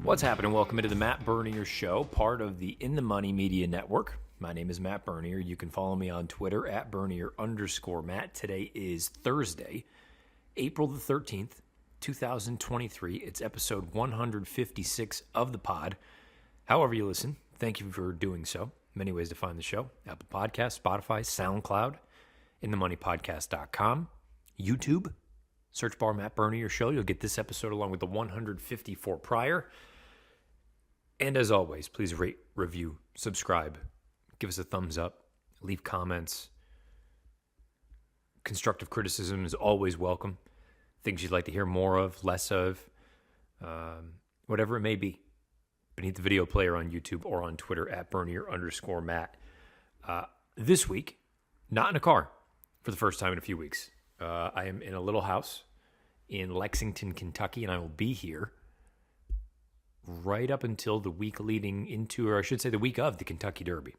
What's happening? Welcome into the Matt Bernier Show, part of the In the Money Media Network. My name is Matt Bernier. You can follow me on Twitter at Bernier_Matt. Today is Thursday, April the 13th, 2023. It's episode 156 of the pod. However you listen, thank you for doing so. Many ways to find the show: Apple Podcasts, Spotify, SoundCloud, InTheMoneyPodcast.com, YouTube. Search bar Matt Bernier Show. You'll get this episode along with the 154 prior. And as always, please rate, review, subscribe, give us a thumbs up, leave comments. Constructive criticism is always welcome. Things you'd like to hear more of, less of, whatever it may be. Beneath the video player on YouTube or on Twitter at Bernier_Matt. This week, not in a car for the first time in a few weeks. I am in a little house in Lexington, Kentucky, and I will be here right up until the week leading into, or I should say the week of the Kentucky Derby,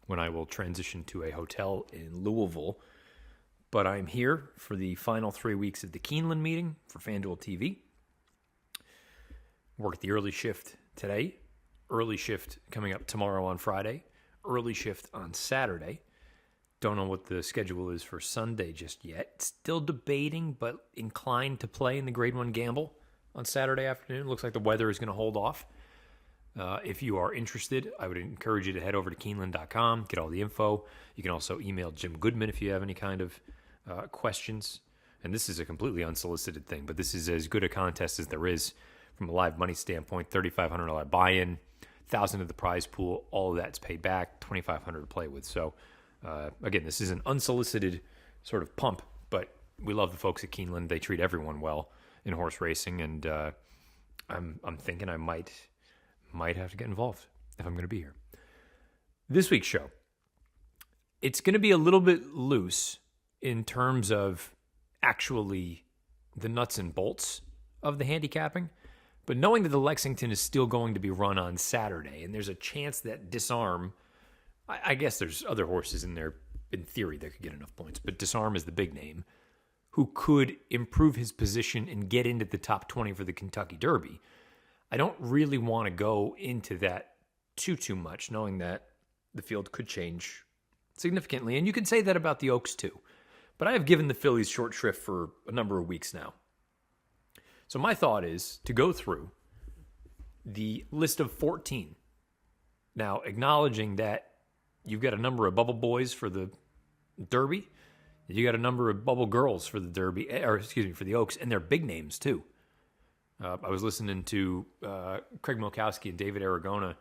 when I will transition to a hotel in Louisville. But I'm here for the final 3 weeks of the Keeneland meeting for FanDuel TV. Work the early shift today, early shift coming up tomorrow on Friday, early shift on Saturday. Don't know what the schedule is for Sunday just yet. Still debating, but inclined to play in the Grade 1 Gamble on Saturday afternoon. Looks like the weather is going to hold off. If you are interested, I would encourage you to head over to Keeneland.com, get all the info. You can also email Jim Goodman if you have any kind of questions. And this is a completely unsolicited thing, but this is as good a contest as there is from a live money standpoint. $3,500 buy-in, $1,000 of the prize pool, all of that's paid back, $2,500 to play with. So, again, this is an unsolicited sort of pump, but we love the folks at Keeneland. They treat everyone well in horse racing, and I'm thinking I might have to get involved if I'm going to be here. This week's show, it's going to be a little bit loose in terms of actually the nuts and bolts of the handicapping, but knowing that the Lexington is still going to be run on Saturday, and there's a chance that Disarm, I guess there's other horses in there in theory that could get enough points, but Disarm is the big name, who could improve his position and get into the top 20 for the Kentucky Derby. I don't really want to go into that too much, knowing that the field could change significantly. And you can say that about the Oaks too. But I have given the fillies short shrift for a number of weeks now. So my thought is to go through the list of 14. Now, acknowledging that you've got a number of bubble boys for the Derby, you got a number of bubble girls for the Derby, for the Oaks, and they're big names too. I was listening to Craig Milkowski and David Aragona,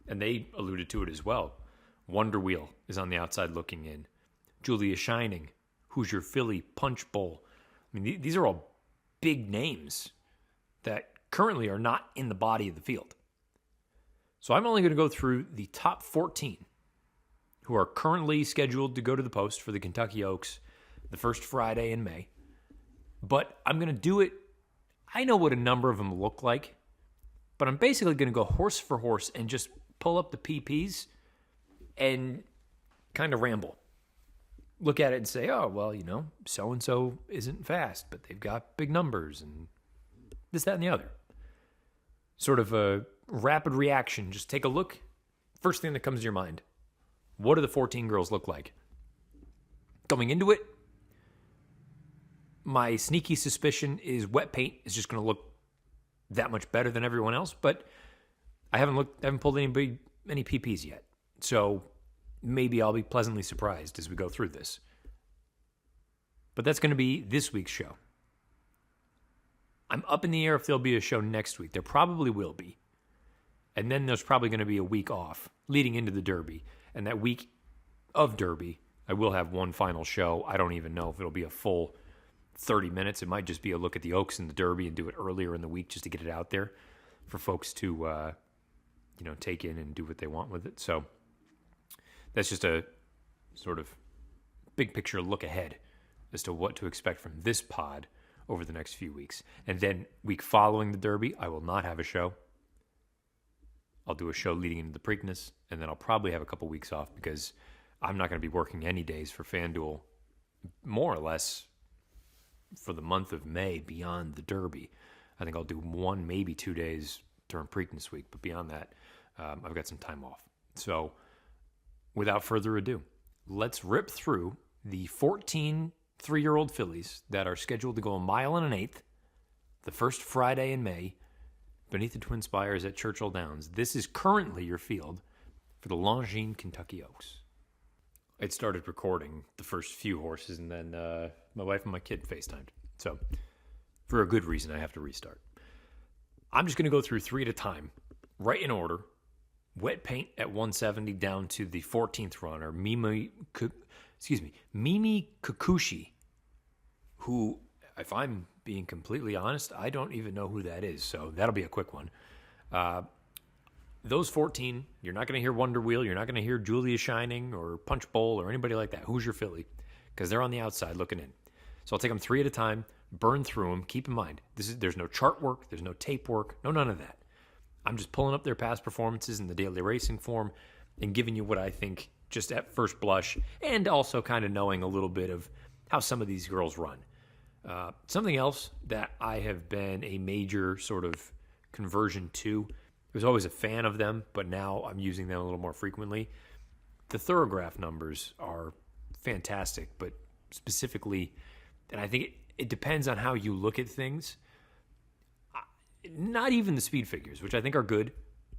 and they alluded to it as well. Wonder Wheel is on the outside looking in. Julia Shining, Who's Your Filly, Punch Bowl. I mean, these are all big names that currently are not in the body of the field. So I'm only going to go through the top 14 who are currently scheduled to go to the post for the Kentucky Oaks the first Friday in May. But I'm going to do it. I know what a number of them look like, but I'm basically going to go horse for horse and just pull up the PPs and kind of ramble. Look at it and say, oh, well, so-and-so isn't fast, but they've got big numbers and this, that, and the other. Sort of a rapid reaction. Just take a look. First thing that comes to your mind. What do the 14 girls look like? Going into it, my sneaky suspicion is Wet Paint is just going to look that much better than everyone else, but I haven't pulled any PPs yet. So maybe I'll be pleasantly surprised as we go through this. But that's going to be this week's show. I'm up in the air if there'll be a show next week. There probably will be. And then there's probably going to be a week off leading into the Derby. And that week of Derby, I will have one final show. I don't even know if it'll be a full 30 minutes. It might just be a look at the Oaks and the Derby and do it earlier in the week just to get it out there for folks to, take in and do what they want with it. So that's just a sort of big picture look ahead as to what to expect from this pod over the next few weeks. And then week following the Derby, I will not have a show. I'll do a show leading into the Preakness, and then I'll probably have a couple weeks off because I'm not going to be working any days for FanDuel, more or less for the month of May beyond the Derby. I think I'll do 1, maybe 2 days during Preakness week. But beyond that, I've got some time off. So without further ado, let's rip through the 14 3-year-old fillies that are scheduled to go 1 1/8 miles the first Friday in May beneath the Twin Spires at Churchill Downs. This is currently your field for the Longines Kentucky Oaks. I'd started recording the first few horses, and then my wife and my kid FaceTimed. So for a good reason, I have to restart. I'm just going to go through 3 at a time, right in order. Wet Paint at 170 down to the 14th runner, Mimi Kikuchi, who, if I'm being completely honest, I don't even know who that is, so that'll be a quick one. Those 14, you're not going to hear Wonder Wheel, you're not going to hear Julia Shining or Punch Bowl or anybody like that. Who's your filly? Because they're on the outside looking in. So I'll take them 3 at a time, burn through them. Keep in mind, there's no chart work, there's no tape work, none of that. I'm just pulling up their past performances in the daily racing form and giving you what I think just at first blush, and also kind of knowing a little bit of how some of these girls run. Something else that I have been a major sort of conversion to, I was always a fan of them, but now I'm using them a little more frequently. The Thorograph numbers are fantastic, but specifically, and I think it depends on how you look at things. Not even the speed figures, which I think are good,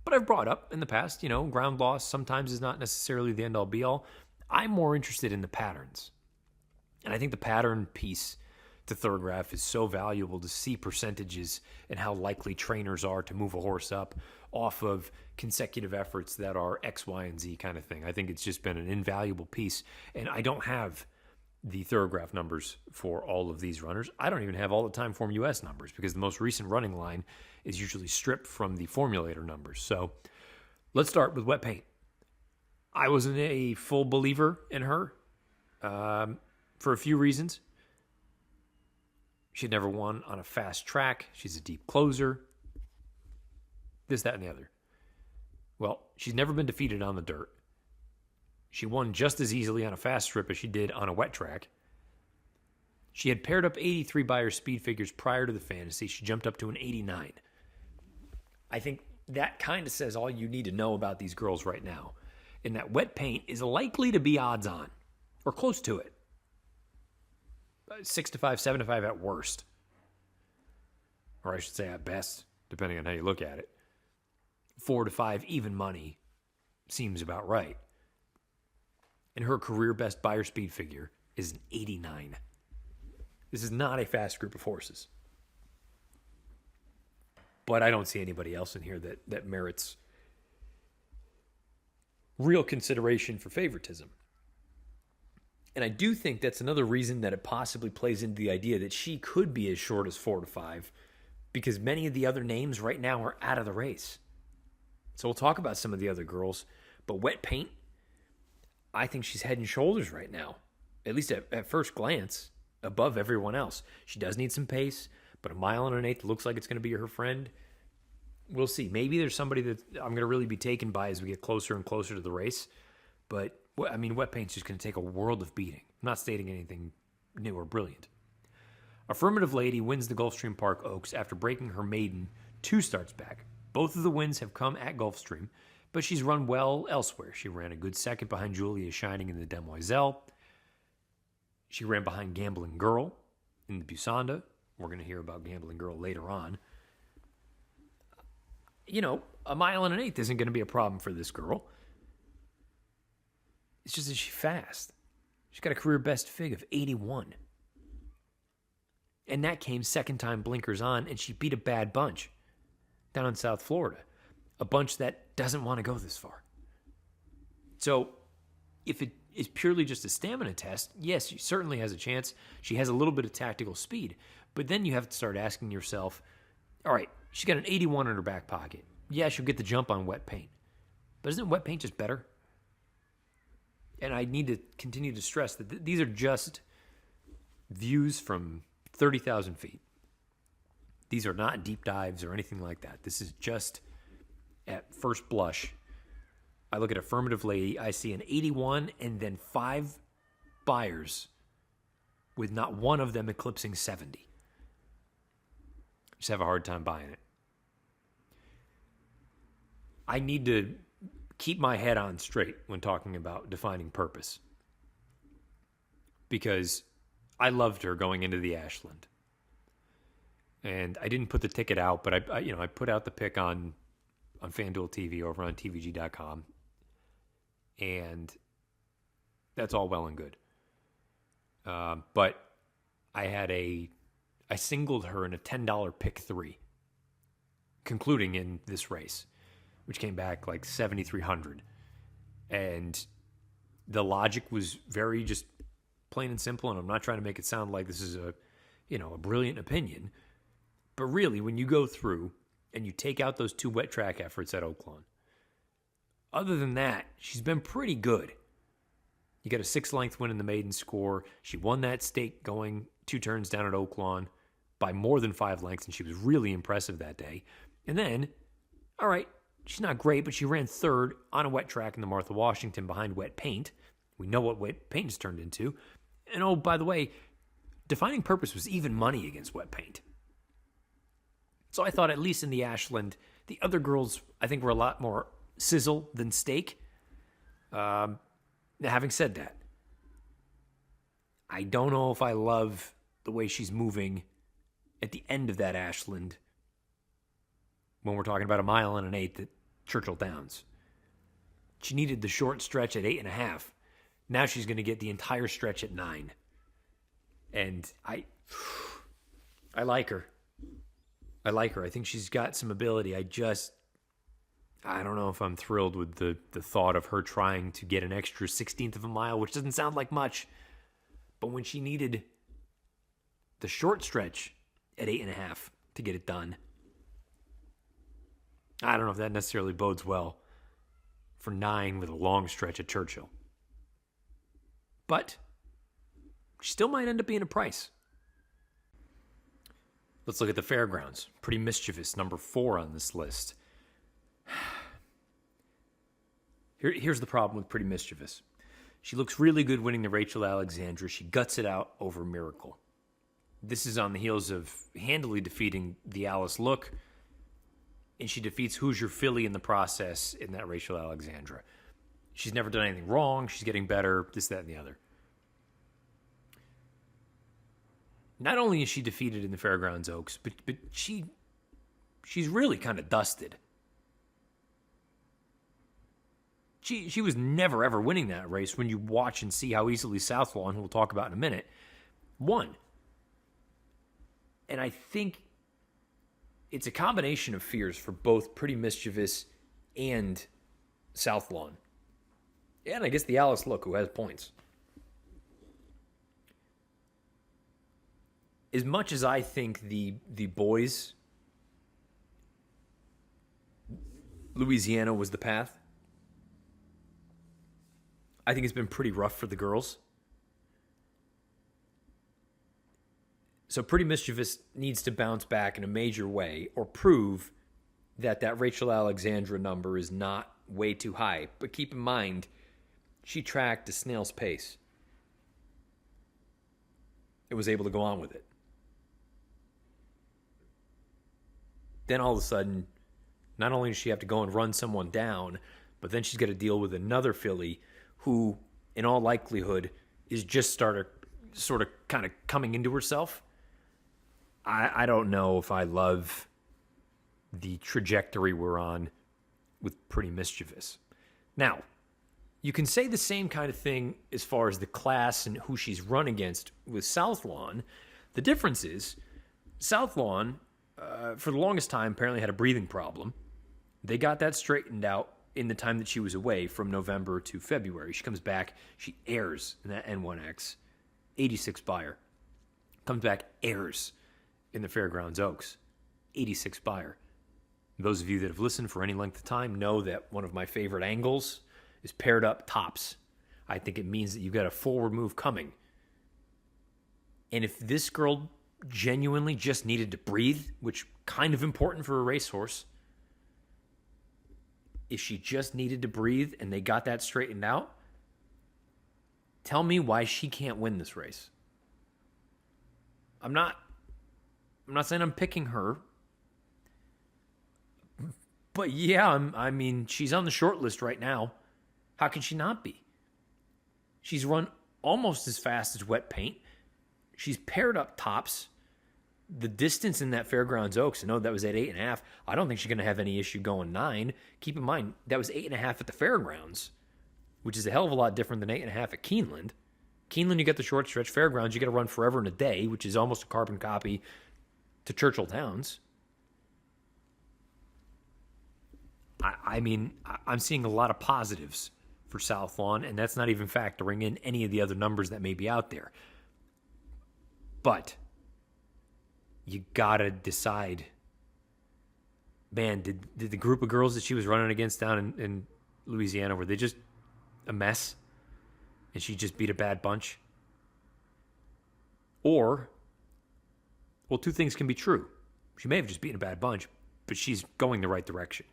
but I've brought up in the past, ground loss sometimes is not necessarily the end-all be-all. I'm more interested in the patterns. And I think the pattern piece to Thorograph is so valuable to see percentages and how likely trainers are to move a horse up off of consecutive efforts that are X, Y, and Z kind of thing. I think it's just been an invaluable piece. And I don't have the Thorograph numbers for all of these runners. I don't even have all the Time Form US numbers because the most recent running line is usually stripped from the formulator numbers. So let's start with Wet Paint. I wasn't a full believer in her for a few reasons. She'd never won on a fast track. She's a deep closer. This, that, and the other. Well, she's never been defeated on the dirt. She won just as easily on a fast strip as she did on a wet track. She had paired up 83 by her speed figures prior to the fantasy. She jumped up to an 89. I think that kind of says all you need to know about these girls right now. And that Wet Paint is likely to be odds on, or close to it. 6-5, 7-5 at worst. Or I should say at best, depending on how you look at it. 4-5 even money seems about right. And her career best buyer speed figure is an 89. This is not a fast group of horses. But I don't see anybody else in here that merits real consideration for favoritism. And I do think that's another reason that it possibly plays into the idea that she could be as short as 4-5, because many of the other names right now are out of the race. So we'll talk about some of the other girls. But Wet Paint, I think she's head and shoulders right now, at least at first glance, above everyone else. She does need some pace, but 1 1/8 miles looks like it's going to be her friend. We'll see. Maybe there's somebody that I'm going to really be taken by as we get closer and closer to the race. But, Wet Paint's just going to take a world of beating. I'm not stating anything new or brilliant. Affirmative Lady wins the Gulfstream Park Oaks after breaking her maiden 2 starts back. Both of the wins have come at Gulfstream, but she's run well elsewhere. She ran a good second behind Julia Shining in the Demoiselle. She ran behind Gambling Girl in the Busanda. We're going to hear about Gambling Girl later on. 1 1/8 miles isn't going to be a problem for this girl. It's just that she's fast. She's got a career best fig of 81. And that came second time blinkers on, and she beat a bad bunch down in South Florida. A bunch that doesn't want to go this far. So if it is purely just a stamina test, yes, she certainly has a chance. She has a little bit of tactical speed. But then you have to start asking yourself, all right, she's got an 81 in her back pocket. Yeah, she'll get the jump on Wet Paint. But isn't Wet Paint just better? And I need to continue to stress that these are just views from 30,000 feet. These are not deep dives or anything like that. This is just at first blush. I look at Affirmative Lady, I see an 81 and then 5 buyers with not one of them eclipsing 70. Just have a hard time buying it. I need to keep my head on straight when talking about defining purpose, because I loved her going into the Ashland. And I didn't put the ticket out, but I put out the pick on FanDuel TV over on TVG.com. And that's all well and good. But I singled her in a $10 pick 3, concluding in this race, which came back like 7,300. And the logic was very just plain and simple. And I'm not trying to make it sound like this is a brilliant opinion. But really, when you go through and you take out those 2 wet track efforts at Oaklawn, other than that, she's been pretty good. You got a 6-length win in the maiden score. She won that stake going 2 turns down at Oaklawn by more than 5 lengths, and she was really impressive that day. And then, all right, she's not great, but she ran 3rd on a wet track in the Martha Washington behind wet paint. We know what wet paint has turned into. And oh, by the way, defining purpose was even money against wet paint. So I thought, at least in the Ashland, the other girls, I think, were a lot more sizzle than steak. Having said that, I don't know if I love the way she's moving at the end of that Ashland when we're talking about a 1 1/8 at Churchill Downs. She needed the short stretch at 8.5. Now she's going to get the entire stretch at 9. And I like her. I like her. I think she's got some ability. I don't know if I'm thrilled with the thought of her trying to get an extra 16th of a mile, which doesn't sound like much. But when she needed the short stretch at 8.5 to get it done, I don't know if that necessarily bodes well for 9 with a long stretch at Churchill. But she still might end up being a price. Let's look at the Fairgrounds. Pretty Mischievous, number 4 on this list. Here's the problem with Pretty Mischievous. She looks really good winning the Rachel Alexandra. She guts it out over Miracle. This is on the heels of handily defeating the Alice Look, and she defeats Hoosier Philly in the process in that Rachel Alexandra. She's never done anything wrong. She's getting better, this, that, and the other. Not only is she defeated in the Fairgrounds Oaks, but she's really kind of dusted. She was never, ever winning that race when you watch and see how easily Southlawn, who we'll talk about in a minute, won. And I think it's a combination of fears for both Pretty Mischievous and Southlawn. And I guess the Alice Look, who has points. As much as I think the boys, Louisiana was the path, I think it's been pretty rough for the girls. So Pretty Mischievous needs to bounce back in a major way or prove that Rachel Alexandra number is not way too high. But keep in mind, she tracked a snail's pace. It was able to go on with it. Then all of a sudden, not only does she have to go and run someone down, but then she's got to deal with another filly who, in all likelihood, is just sort of kind of coming into herself. I don't know if I love the trajectory we're on with Pretty Mischievous. Now, you can say the same kind of thing as far as the class and who she's run against with Southlawn. The difference is Southlawn, for the longest time, apparently had a breathing problem. They got that straightened out in the time that she was away from November to February. She comes back, she airs in that N1X, 86 buyer. Comes back, airs in the Fairgrounds Oaks, 86 buyer. Those of you that have listened for any length of time know that one of my favorite angles is paired up tops. I think it means that you've got a forward move coming. And if this girl genuinely just needed to breathe, which kind of important for a racehorse, if she just needed to breathe and they got that straightened out, tell me why she can't win this race. I'm not saying I'm picking her, But yeah, I mean, she's on the short list right now. How can she not be? She's run almost as fast as wet paint. She's paired up tops. The distance in that Fairgrounds Oaks, I know that was at 8.5. I don't think she's going to have any issue going 9. Keep in mind, that was 8.5 at the Fairgrounds, which is a hell of a lot different than 8.5 at Keeneland. Keeneland, you get the short stretch. Fairgrounds, you got to run forever and a day, which is almost a carbon copy to Churchill Downs. I mean, I'm seeing a lot of positives for South Lawn, and that's not even factoring in any of the other numbers that may be out there. But you got to decide, man, did the group of girls that she was running against down in Louisiana, were they just a mess? And she just beat a bad bunch? Or, well, two things can be true. She may have just beaten a bad bunch, but she's going the right direction.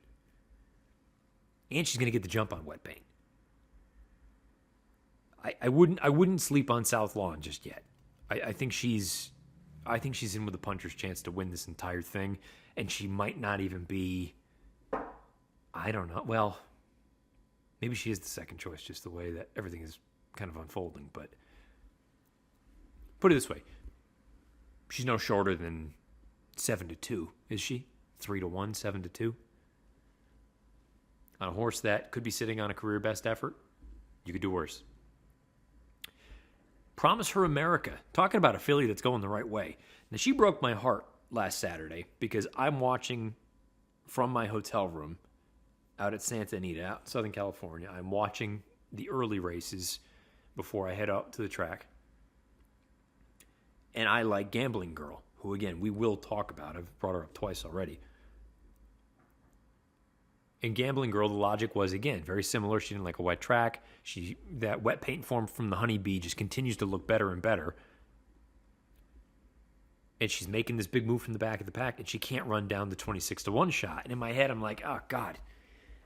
And she's going to get the jump on wet paint. I wouldn't sleep on South Lawn just yet. I think she's in with a puncher's chance to win this entire thing, and she might not even be, I don't know. Well, maybe she is the second choice, just the way that everything is kind of unfolding. But put it this way, she's no shorter than 7-2, is she? 3-1, 7-2. On a horse that could be sitting on a career best effort, you could do worse. Promise Her America. Talking about a filly that's going the right way. Now, she broke my heart last Saturday because I'm watching from my hotel room out at Santa Anita, out in Southern California. I'm watching the early races before I head out to the track. And I like Gambling Girl, who, again, we will talk about. I've brought her up twice already. In Gambling Girl, the logic was, again, very similar. She didn't like a wet track. That wet paint form from the Honeybee just continues to look better and better. And she's making this big move from the back of the pack, and she can't run down the 26-1 shot. And in my head, I'm like, oh, God.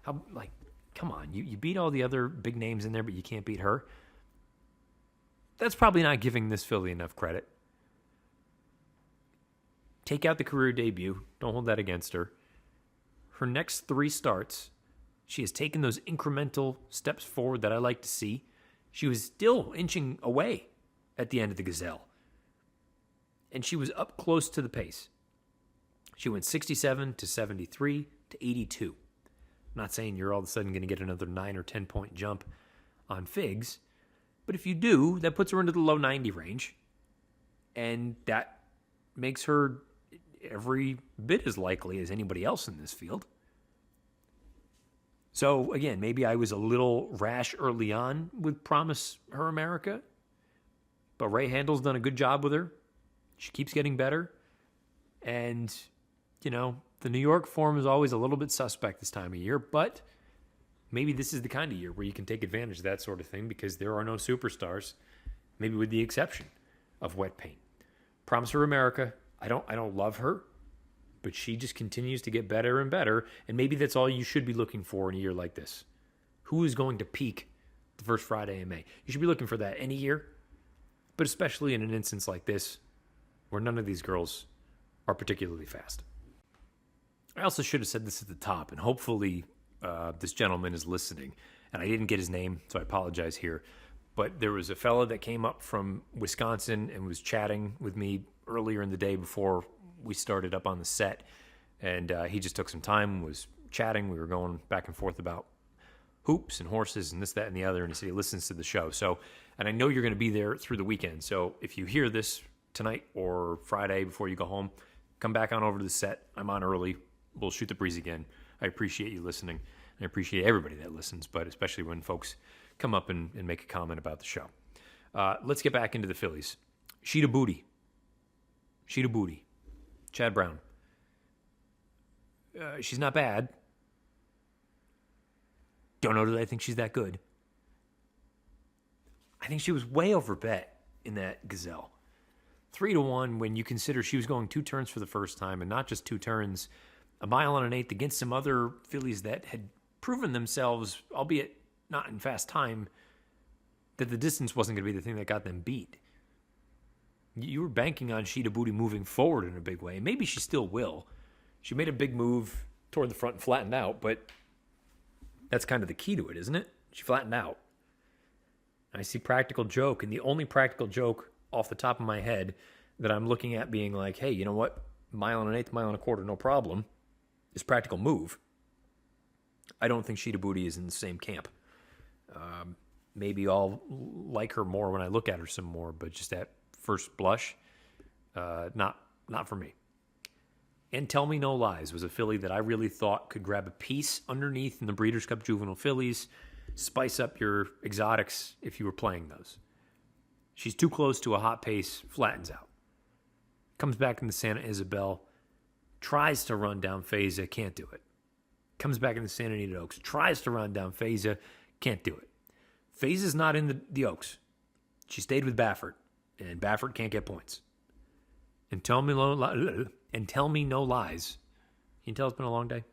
Come on. You beat all the other big names in there, but you can't beat her. That's probably not giving this filly enough credit. Take out the career debut. Don't hold that against her. Her next 3 starts, she has taken those incremental steps forward that I like to see. She was still inching away at the end of the Gazelle. And she was up close to the pace. She went 67 to 73 to 82. I'm not saying you're all of a sudden going to get another 9 or 10 point jump on Figs. But if you do, that puts her into the low 90 range. And that makes her every bit as likely as anybody else in this field. So, again, maybe I was a little rash early on with Promise Her America, but Ray Handel's done a good job with her. She keeps getting better. And, the New York form is always a little bit suspect this time of year, but maybe this is the kind of year where you can take advantage of that sort of thing because there are no superstars, maybe with the exception of wet paint. Promise Her America, I don't love her, but she just continues to get better and better, and maybe that's all you should be looking for in a year like this. Who is going to peak the first Friday in May? You should be looking for that any year, but especially in an instance like this where none of these girls are particularly fast. I also should have said this at the top, and hopefully this gentleman is listening, and I didn't get his name, so I apologize here, but there was a fella that came up from Wisconsin and was chatting with me earlier in the day before we started up on the set, and he just took some time, was chatting. We were going back and forth about hoops and horses and this, that, and the other, and he said he listens to the show. So, and I know you're going to be there through the weekend, so if you hear this tonight or Friday before you go home, come back on over to the set. I'm on early. We'll shoot the breeze again. I appreciate you listening. I appreciate everybody that listens, but especially when folks come up and make a comment about the show. Let's get back into the fillies. Sheeta Booty. Chad Brown. She's not bad. Don't know that I think she's that good. I think she was way overbet in that Gazelle. 3-1 when you consider she was going 2 turns for the first time, and not just 2 turns, a mile and an eighth against some other fillies that had proven themselves, albeit not in fast time, that the distance wasn't going to be the thing that got them beat. You were banking on Sheeta Booty moving forward in a big way. Maybe she still will. She made a big move toward the front and flattened out, but that's kind of the key to it, isn't it? She flattened out. I see practical joke, and the only practical joke off the top of my head that I'm looking at being like, hey, you know what? Mile and an eighth, mile and a quarter, no problem, is practical move. I don't think Sheeta Booty is in the same camp. Maybe I'll like her more when I look at her some more, but just at first blush, not for me. And Tell Me No Lies was a filly that I really thought could grab a piece underneath in the Breeders' Cup Juvenile Fillies, spice up your exotics if you were playing those. She's too close to a hot pace, flattens out. Comes back in the Santa Isabel, tries to run down Feza, can't do it. Comes back in the Santa Anita Oaks, tries to run down Feza, can't do it. Feza's not in the Oaks. She stayed with Baffert, and Baffert can't get points. And Tell Me No Lies. You can tell it's been a long day.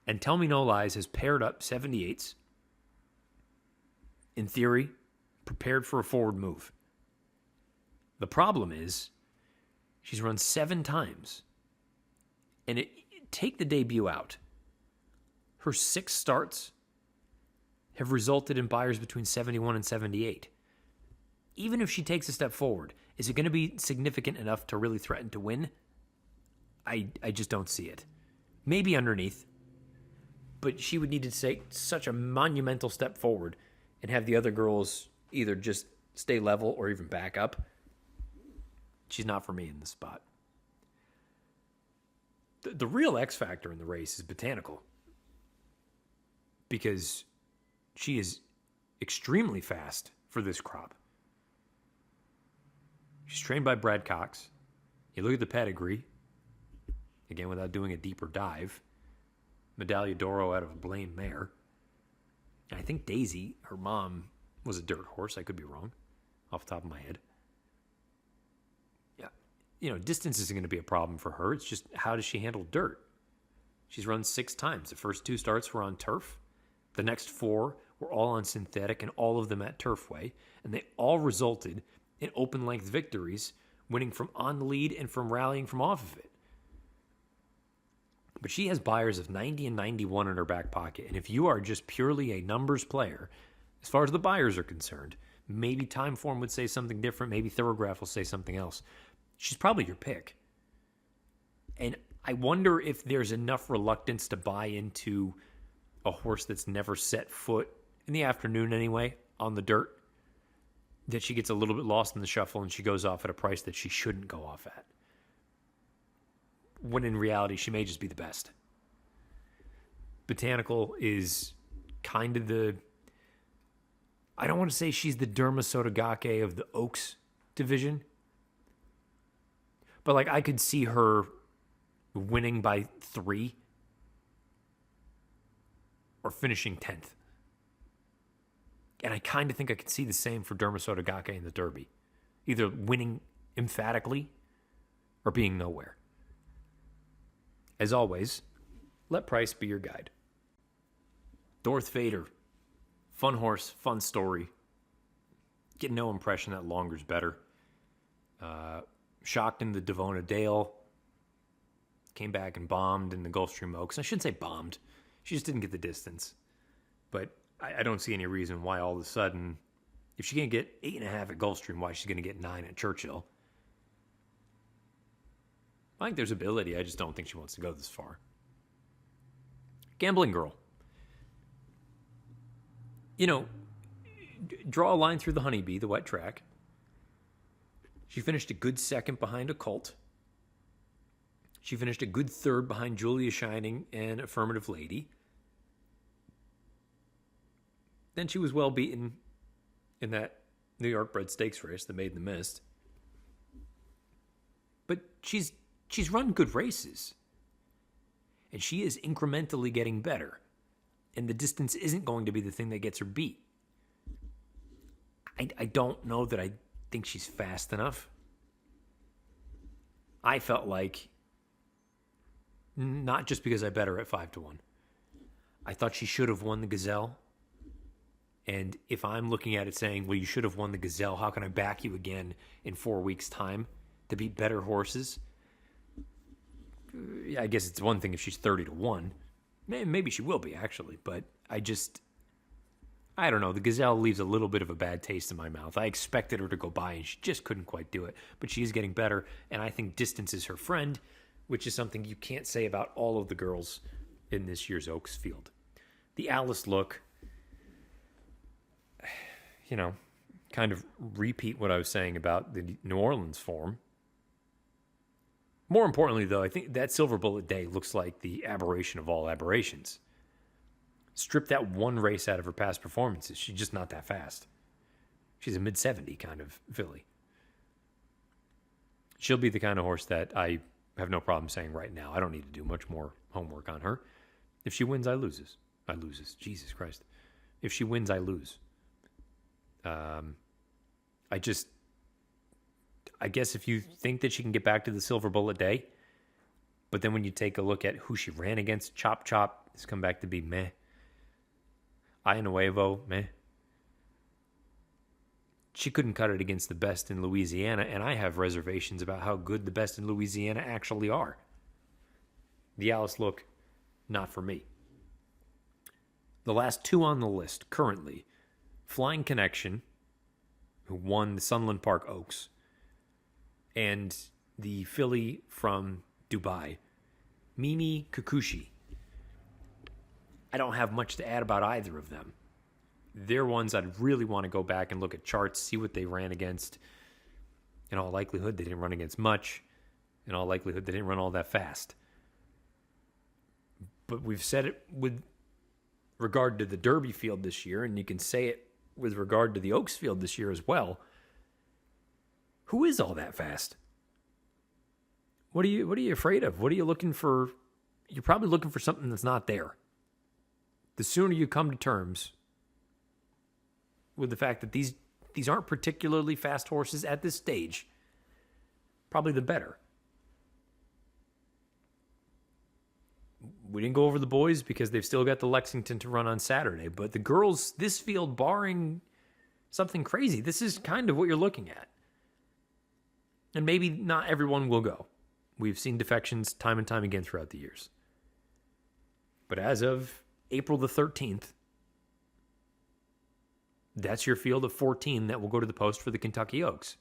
And Tell Me No Lies has paired up 78s. In theory, prepared for a forward move. The problem is, she's run 7 times. And take the debut out. Her 6 starts have resulted in buyers between 71 and 78. Even if she takes a step forward, is it going to be significant enough to really threaten to win? I just don't see it. Maybe underneath. But she would need to take such a monumental step forward and have the other girls either just stay level or even back up. She's not for me in this spot. The real X factor in the race is Botanical. Because she is extremely fast for this crop. She's trained by Brad Cox. You look at the pedigree. Again, without doing a deeper dive. Medaglia d'Oro out of a Blaine mare. And I think Daisy, her mom, was a dirt horse. I could be wrong off the top of my head. Yeah, distance isn't going to be a problem for her. It's just how does she handle dirt? She's run 6 times. The first 2 starts were on turf. The next 4 were all on synthetic, and all of them at Turfway. And they all resulted in open-length victories, winning from on the lead and from rallying from off of it. But she has buyers of 90 and 91 in her back pocket. And if you are just purely a numbers player, as far as the buyers are concerned, maybe Timeform would say something different. Maybe Thorograph will say something else. She's probably your pick. And I wonder if there's enough reluctance to buy into a horse that's never set foot, in the afternoon anyway, on the dirt, that she gets a little bit lost in the shuffle and she goes off at a price that she shouldn't go off at. When in reality, she may just be the best. Botanical is kind of I don't want to say she's the Derma Sotogake of the Oaks division. But I could see her winning by 3 or finishing 10th. And I kind of think I could see the same for Derma Sotogake in the Derby. Either winning emphatically or being nowhere. As always, let price be your guide. Dorth Vader. Fun horse, fun story. Get no impression that longer's better. Shocked in the Devona Dale. Came back and bombed in the Gulfstream Oaks. I shouldn't say bombed. She just didn't get the distance. But I don't see any reason why all of a sudden, if she can't get 8.5 at Gulfstream, why she's going to get 9 at Churchill. I think there's ability. I just don't think she wants to go this far. Gambling Girl. Draw a line through the Honeybee, the wet track. She finished a good second behind a Colt. She finished a good third behind Julia Shining and Affirmative Lady. Then she was well beaten in that New York bred stakes race, the Maiden the Mist. But she's run good races. And she is incrementally getting better. And the distance isn't going to be the thing that gets her beat. I don't know that I think she's fast enough. I felt like, not just because I bet her at 5-1. I thought she should have won the Gazelle. And if I'm looking at it saying, well, you should have won the Gazelle, how can I back you again in 4 weeks' time to beat better horses? I guess it's one thing if she's 30-1. Maybe she will be, actually. But I don't know. The Gazelle leaves a little bit of a bad taste in my mouth. I expected her to go by, and she just couldn't quite do it. But she is getting better, and I think distance is her friend, which is something you can't say about all of the girls in this year's Oaks field. The Alice look, kind of repeat what I was saying about the New Orleans form. More importantly, though, I think that Silver Bullet Day looks like the aberration of all aberrations. Strip that one race out of her past performances. She's just not that fast. She's a mid-70 kind of filly. She'll be the kind of horse that I have no problem saying right now. I don't need to do much more homework on her. If she wins, I loses. Jesus Christ. If she wins, I lose. I guess if you think that she can get back to the Silver Bullet Day, but then when you take a look at who she ran against, Chop, it's come back to be meh. Aya Nuevo, meh. She couldn't cut it against the best in Louisiana, and I have reservations about how good the best in Louisiana actually are. The Alice look, not for me. The last two on the list currently, Flying Connection, who won the Sunland Park Oaks, and the filly from Dubai, Mimi Kikuchi. I don't have much to add about either of them. They're ones I'd really want to go back and look at charts, see what they ran against. In all likelihood, they didn't run against much. In all likelihood, they didn't run all that fast. But we've said it with regard to the Derby field this year, and you can say it with regard to the Oaks field this year as well. Who is all that fast? What are you afraid of? What are you looking for? You're probably looking for something that's not there. The sooner you come to terms with the fact that these aren't particularly fast horses at this stage, probably the better. We didn't go over the boys because they've still got the Lexington to run on Saturday, but the girls, this field, barring something crazy, this is kind of what you're looking at. And maybe not everyone will go. We've seen defections time and time again throughout the years. But as of April the 13th, that's your field of 14 that will go to the post for the Kentucky Oaks.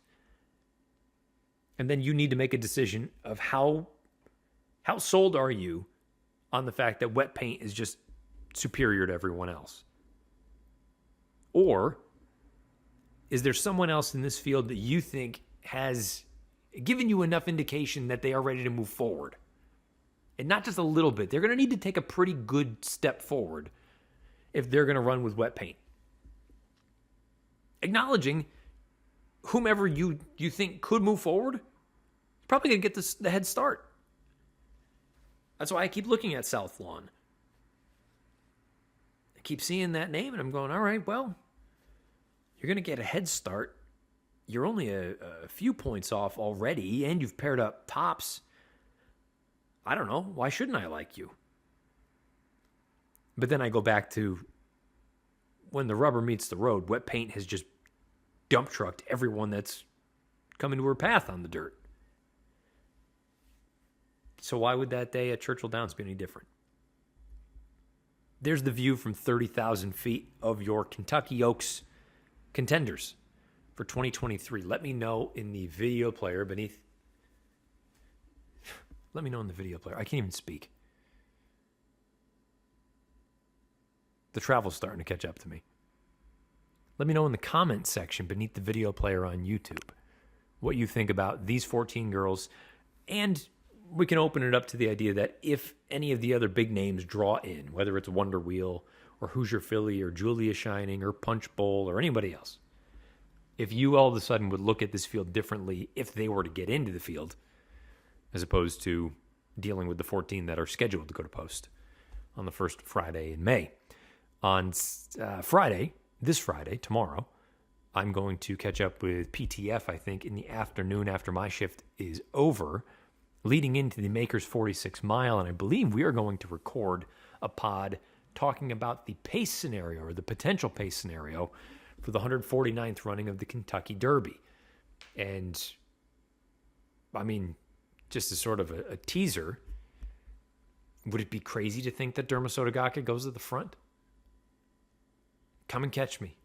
And then you need to make a decision of how sold are you on the fact that wet paint is just superior to everyone else? Or is there someone else in this field that you think has given you enough indication that they are ready to move forward? And not just a little bit. They're going to need to take a pretty good step forward if they're going to run with wet paint. Acknowledging whomever you think could move forward, you're probably going to get the head start. That's why I keep looking at South Lawn. I keep seeing that name, and I'm going, all right, well, you're going to get a head start. You're only a few points off already, and you've paired up tops. I don't know. Why shouldn't I like you? But then I go back to when the rubber meets the road, wet paint has just dump trucked everyone that's come into her path on the dirt. So why would that day at Churchill Downs be any different? There's the view from 30,000 feet of your Kentucky Oaks contenders for 2023. Let me know in the video player beneath. Let me know in the video player. I can't even speak. The travel's starting to catch up to me. Let me know in the comment section beneath the video player on YouTube what you think about these 14 girls. And we can open it up to the idea that if any of the other big names draw in, whether it's Wonder Wheel or Hoosier Philly or Julia Shining or Punch Bowl or anybody else, if you all of a sudden would look at this field differently if they were to get into the field, as opposed to dealing with the 14 that are scheduled to go to post on the first Friday in May. On this Friday, tomorrow, I'm going to catch up with PTF, I think, in the afternoon after my shift is over, leading into the Makers 46 Mile, and I believe we are going to record a pod talking about the pace scenario or the potential pace scenario for the 149th running of the Kentucky Derby. And, I mean, just as sort of a teaser, Would it be crazy to think that Dermasotogaka goes to the front? Come and catch me.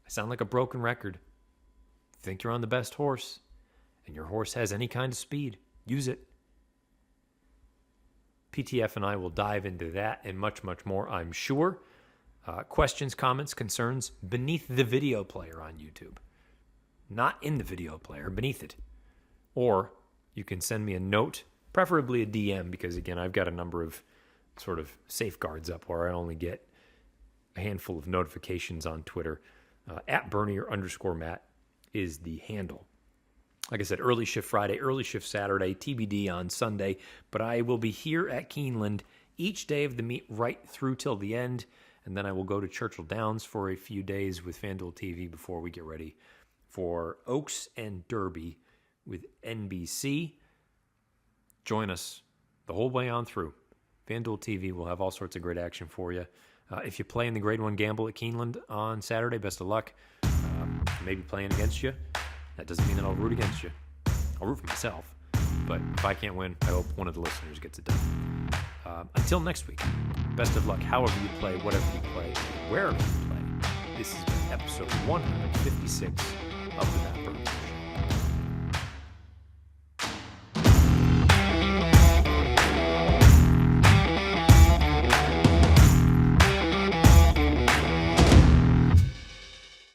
I sound like a broken record. If you think you're on the best horse, and your horse has any kind of speed, use it. PTF and I will dive into that and much, much more, I'm sure. Questions, comments, concerns beneath the video player on YouTube. Not in the video player, beneath it. Or you can send me a note, preferably a DM, because again, I've got a number of sort of safeguards up where I only get a handful of notifications on Twitter. At Bernier_Matt is the handle. Like I said, early shift Friday, early shift Saturday, TBD on Sunday. But I will be here at Keeneland each day of the meet right through till the end. And then I will go to Churchill Downs for a few days with FanDuel TV before we get ready for Oaks and Derby with NBC. Join us the whole way on through. FanDuel TV will have all sorts of great action for you. If you play in the Grade 1 Gamble at Keeneland on Saturday, best of luck. Maybe playing against you. That doesn't mean that I'll root against you. I'll root for myself. But if I can't win, I hope one of the listeners gets it done. Until next week, best of luck however you play, whatever you play, wherever you play. This is episode 156 of the